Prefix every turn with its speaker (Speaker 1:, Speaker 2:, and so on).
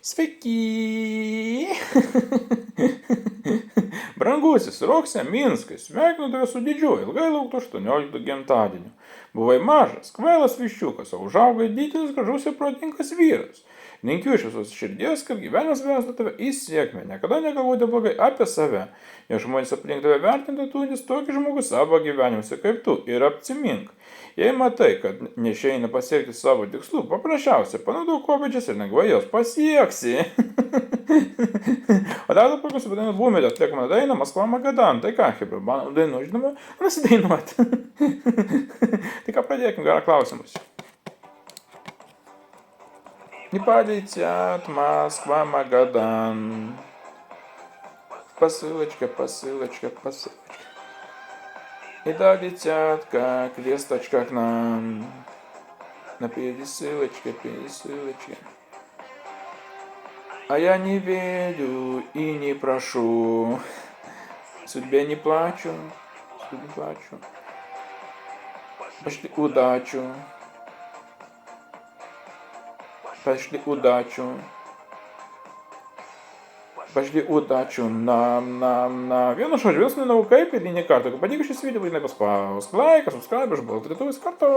Speaker 1: Sveiki! Brangusis Roksė Minskai, sveikinu tave su didžiuoju, ilgai lauktu 18 gimtadieniu. Buvai mažas, kvailas viščiukas, o užaugai didelis, gražus ir protingas vyras. Linkiu iš visos širdies, kad gyvenimas vestų tave į sėkmę, niekada negalvoti blogai apie save. Jei žmonės aplink tave vertintų, turintis tokį žmogus savo gyvenimuose kaip tu ir apsimink. Jei matai, kad neišeina pasiekti savo tikslų, paprasčiausiai panaudok kopėčias ir lengvai jos pasieksi. O dar dabar pasidainuot Bumelio atliekamą dainą Maskva Magadan. Tai ką, Hebra, mano dainų, žinoma, nusidainuoti. Tai ką, pradėkim, gerą klausimus. Не полетят Москва Магадан. Посылочка, посылочка, посылочка. И долетят, как весточка к нам. На пересылочке, пересылочке. А я не верю и не прошу. Судьбе не плачу, судьбе не плачу. Пошли удачу. Пошли удачу. Пошли удачу нам. Vienu žodžiu, jūs nenau kaip ir ne kartą. Jeigu patiko šis video, būtinai paspausk laiką, subscribe, aš buvau rytoj iš karto.